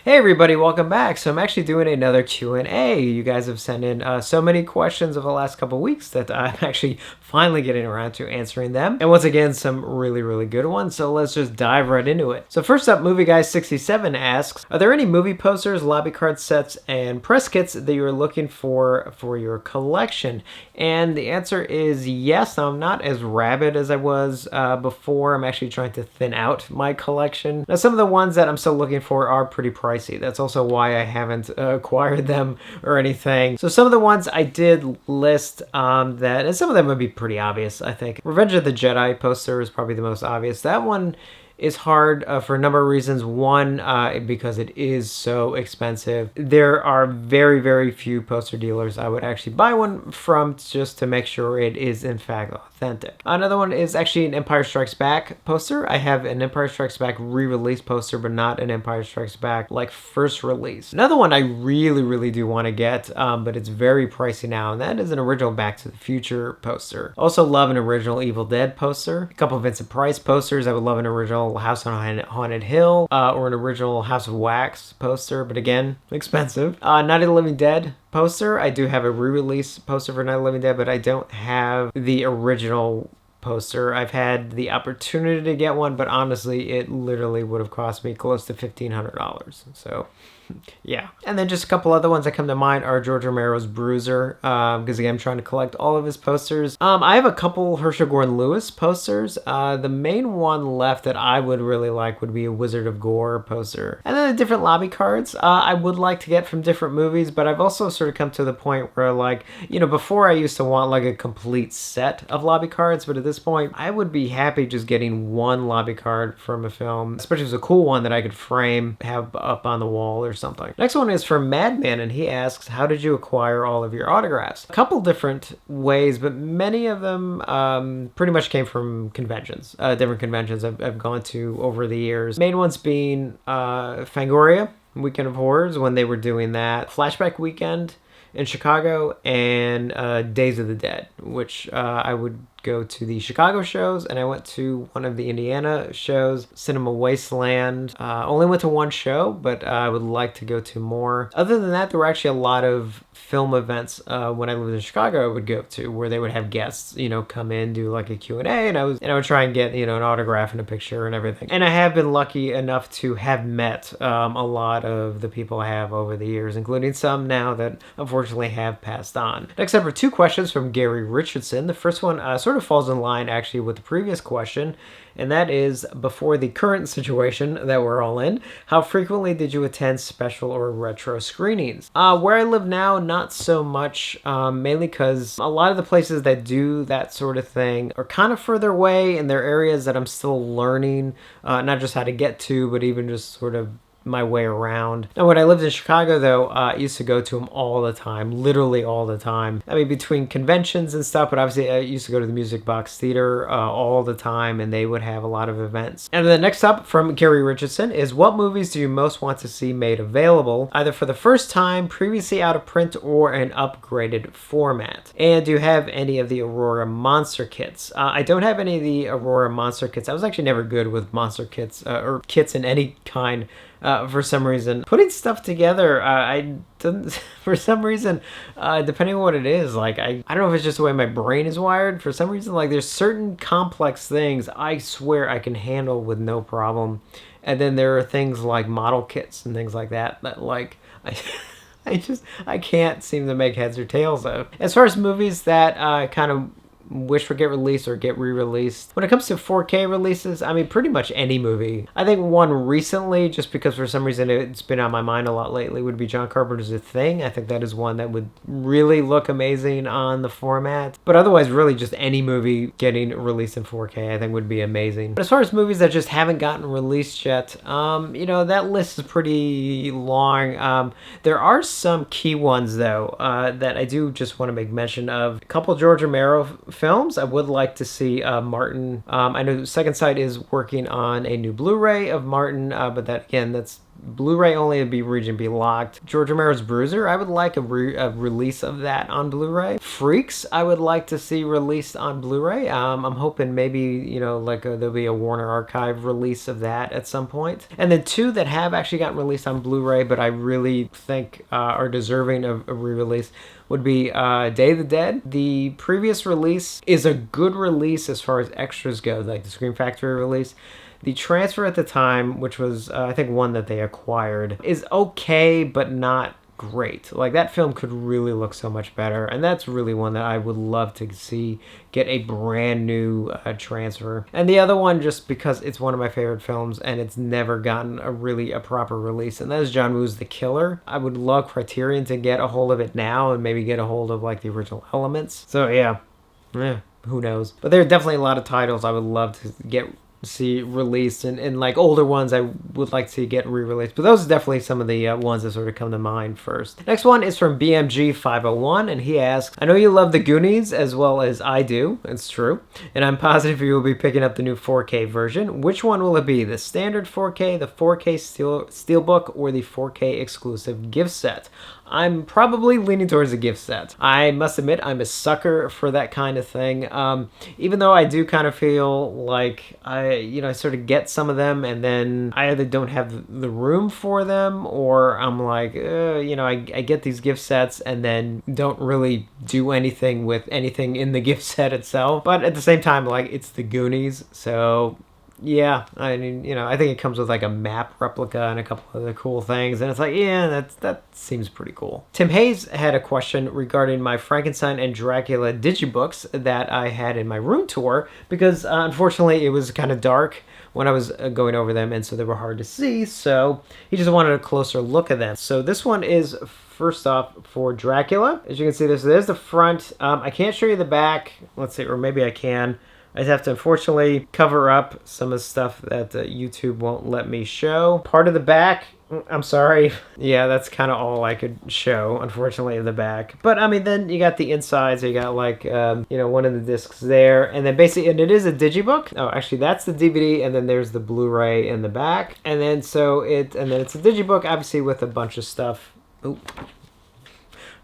Hey everybody, welcome back. So I'm actually doing another Q&A. You guys have sent in so many questions over the last couple weeks that I'm actually finally getting around to answering them. And once again, some really good ones. So let's just dive right into it. So first up, Movie Guy 67 asks, are there any movie posters, lobby card sets, and press kits that you're looking for your collection? And the answer is yes. I'm not as rabid as I was before. I'm actually trying to thin out my collection. Now, some of the ones that I'm still looking for are pretty pricey. That's also why I haven't acquired them or anything. So some of the ones I did list and some of them would be pretty obvious, I think. Revenge of the Jedi poster is probably the most obvious. That one is hard for a number of reasons. One, because it is so expensive. There are very few poster dealers I would actually buy one from just to make sure it is in fact authentic. Another one is actually an Empire Strikes Back poster. I have an Empire Strikes Back re-release poster, but not an Empire Strikes Back like first release. Another one I really do want to get, but it's very pricey now, and that is an original Back to the Future poster. Also love an original Evil Dead poster. A couple of Vincent Price posters. I would love an original House on Haunted Hill or an original House of Wax poster, but again, expensive. Night of the Living Dead poster. I do have a re-release poster for Night of the Living Dead, but I don't have the original poster. I've had the opportunity to get one, but honestly, it literally would have cost me close to $1,500. So yeah. And then just a couple other ones that come to mind are George Romero's Bruiser, because again, I'm trying to collect all of his posters. I have a couple Herschel Gordon Lewis posters. The main one left that I would really like would be a Wizard of Gore poster. And then the different lobby cards I would like to get from different movies, but I've also sort of come to the point where, like, you know, before I used to want like a complete set of lobby cards, but at this point, I would be happy just getting one lobby card from a film, especially if it's a cool one that I could frame, have up on the wall or something. Next one is from Madman, and he asks, how did you acquire all of your autographs? A couple different ways, but many of them pretty much came from conventions, different conventions I've gone to over the years. Main ones being Fangoria, Weekend of Horrors, when they were doing that, Flashback Weekend in Chicago, and Days of the Dead, which I would go to the Chicago shows, and I went to one of the Indiana shows, Cinema Wasteland. Only went to one show, but I would like to go to more. Other than that, there were actually a lot of film events when I lived in Chicago I would go to, where they would have guests, you know, come in, do like a Q&A, and I would try and get, you know, an autograph and a picture and everything. And I have been lucky enough to have met a lot of the people I have over the years, including some now that unfortunately have passed on. Next up are two questions from Gary Richardson. The first one sort of falls in line actually with the previous question, and that is, before the current situation that we're all in, how frequently did you attend special or retro screenings? Where I live now, not so much, mainly because a lot of the places that do that sort of thing are kind of further away, and they're areas that I'm still learning, not just how to get to, but even just sort of my way around. Now, when I lived in Chicago, though, I used to go to them all the time, literally all the time. I mean, between conventions and stuff, but obviously I used to go to the Music Box Theater all the time, and they would have a lot of events. And then next up from Gary Richardson is, what movies do you most want to see made available, either for the first time, previously out of print, or an upgraded format? And do you have any of the Aurora Monster kits? I don't have any of the Aurora Monster kits. I was actually never good with monster kits or kits in any kind. For some reason, putting stuff together, I didn't, for some reason, depending on what it is, like, I don't know if it's just the way my brain is wired. For some reason, like, there's certain complex things I swear I can handle with no problem. And then there are things like model kits and things like that, like, I can't seem to make heads or tails of. As far as movies that kind of wish would get released or get re-released, when it comes to 4K releases, I mean, pretty much any movie. I think one recently, just because for some reason it's been on my mind a lot lately, would be John Carpenter's The Thing. I think that is one that would really look amazing on the format. But otherwise, really just any movie getting released in 4K I think would be amazing. But as far as movies that just haven't gotten released yet, you know, that list is pretty long. There are some key ones, though, that I do just want to make mention of. A couple George Romero films. I would like to see Martin. I know Second Sight is working on a new Blu-ray of Martin, but that, again, that's Blu-ray only would be region be locked. George Romero's Bruiser, I would like a release of that on Blu-ray. Freaks, I would like to see released on Blu-ray. I'm hoping maybe, you know, like there'll be a Warner Archive release of that at some point. And then two that have actually gotten released on Blu-ray, but I really think are deserving of a re-release would be Day of the Dead. The previous release is a good release as far as extras go, like the Scream Factory release. The transfer at the time, which was, I think, one that they acquired, is okay, but not great. Like, that film could really look so much better, and that's really one that I would love to see get a brand new transfer. And the other one, just because it's one of my favorite films, and it's never gotten a proper release, and that is John Woo's The Killer. I would love Criterion to get a hold of it now, and maybe get a hold of, like, the original elements. So, yeah, who knows? But there are definitely a lot of titles I would love to see released, and like older ones I would like to get re-released, but those are definitely some of the ones that sort of come to mind first. Next one is from BMG 501, and he asks, I know you love the Goonies as well as I do, it's true, and I'm positive you will be picking up the new 4K version. Which one will it be, the standard 4K, the 4K Steelbook, or the 4K exclusive gift set? I'm probably leaning towards the gift set. I must admit, I'm a sucker for that kind of thing. Even though I do kind of feel like I sort of get some of them and then I either don't have the room for them, or I'm like, I get these gift sets and then don't really do anything with anything in the gift set itself. But at the same time, like, it's the Goonies, so yeah, I mean, I think it comes with like a map replica and a couple other cool things, and it's like, yeah, that seems pretty cool. Tim Hayes had a question regarding my Frankenstein and Dracula digibooks that I had in my room tour, because unfortunately it was kind of dark when I was going over them, and so they were hard to see, so he just wanted a closer look at them. So this one is, first off, for Dracula. As you can see, there's the front. I can't show you the back, let's see, or maybe I can. I just have to, unfortunately, cover up some of the stuff that YouTube won't let me show. Part of the back, I'm sorry. Yeah, that's kind of all I could show, unfortunately, in the back. But, I mean, then you got the inside, so you got, like, one of the discs there. And then basically, and it is a digibook. Oh, actually, that's the DVD, and then there's the Blu-ray in the back. And then, it's a digibook, obviously, with a bunch of stuff. Oop.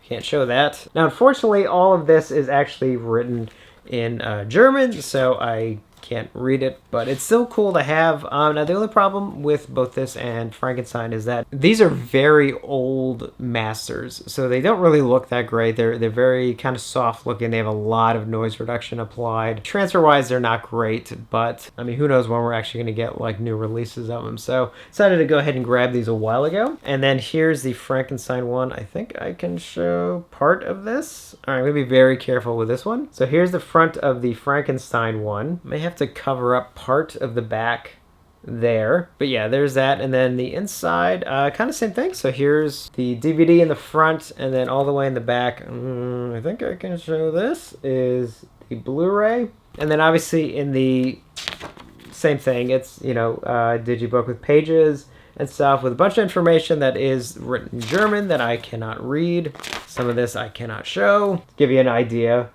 Can't show that. Now, unfortunately, all of this is actually written in German, so I can't read it, but it's still cool to have. Now, the only problem with both this and Frankenstein is that these are very old masters, so they don't really look that great. They're very kind of soft looking. They have a lot of noise reduction applied. Transfer-wise, they're not great, but I mean, who knows when we're actually going to get like new releases of them. So decided to go ahead and grab these a while ago. And then here's the Frankenstein one. I think I can show part of this. All right, I'm going to be very careful with this one. So here's the front of the Frankenstein one. May have to cover up part of the back there, but yeah, there's that. And then the inside, kind of same thing. So here's the DVD in the front, and then all the way in the back, I think I can show this, is the Blu-ray. And then obviously in the same thing, it's digibook with pages and stuff with a bunch of information that is written in German that I cannot read. Some of this I cannot show. Give you an idea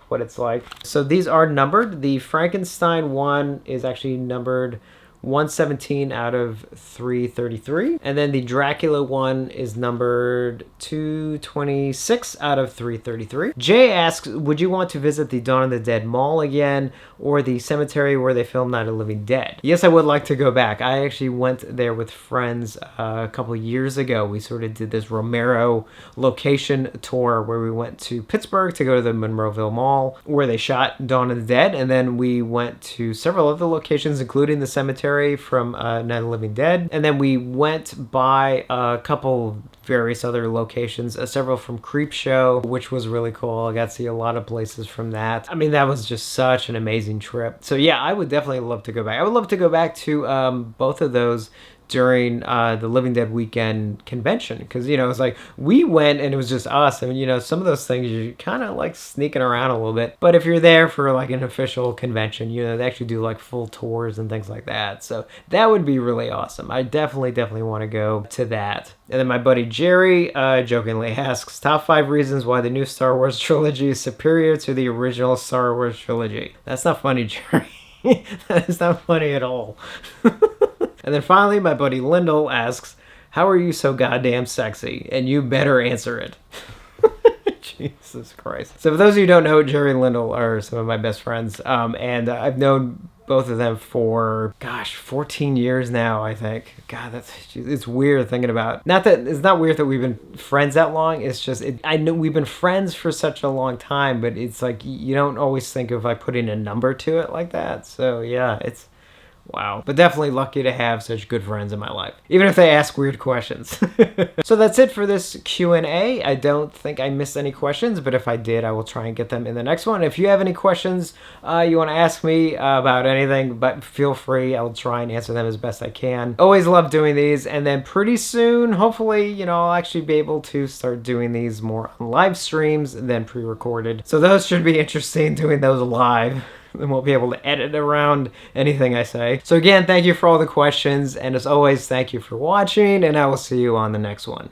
what it's like. So these are numbered. The Frankenstein one is actually numbered 117 out of 333. And then the Dracula one is numbered 226 out of 333. Jay asks, would you want to visit the Dawn of the Dead Mall again, or the cemetery where they filmed Night of the Living Dead? Yes, I would like to go back. I actually went there with friends a couple years ago. We sort of did this Romero location tour where we went to Pittsburgh to go to the Monroeville Mall where they shot Dawn of the Dead, and then we went to several other locations, including the cemetery from Night of the Living Dead. And then we went by a couple various other locations, several from Creepshow, which was really cool. I got to see a lot of places from that. I mean, that was just such an amazing trip. So yeah, I would definitely love to go back. I would love to go back to both of those during the Living Dead weekend convention, because it's like we went and it was just us, and some of those things you kind of like sneaking around a little bit, but if you're there for like an official convention, they actually do like full tours and things like that, so that would be really awesome. I definitely want to go to that. And then my buddy Jerry jokingly asks, top 5 reasons why the new Star Wars trilogy is superior to the original Star Wars trilogy. That's not funny, Jerry. That is not funny at all. And then finally, my buddy Lyndall asks, How are you so goddamn sexy? And you better answer it. Jesus Christ. So for those of you who don't know, Jerry and Lyndall are some of my best friends. And I've known both of them for, gosh, 14 years now, I think. God, it's weird thinking about. Not that, it's not weird that we've been friends that long. It's just, I know we've been friends for such a long time, but it's like, you don't always think of like putting a number to it like that. So yeah, it's, wow. But definitely lucky to have such good friends in my life, even if they ask weird questions. So that's it for this Q&A. I don't think I missed any questions, but if I did, I will try and get them in the next one. If you have any questions you want to ask me about anything, but feel free. I'll try and answer them as best I can. Always love doing these. And then pretty soon, hopefully, you know, I'll actually be able to start doing these more on live streams than pre-recorded. So those should be interesting, doing those live. And won't be able to edit around anything I say. So again, thank you for all the questions. And as always, thank you for watching, and I will see you on the next one.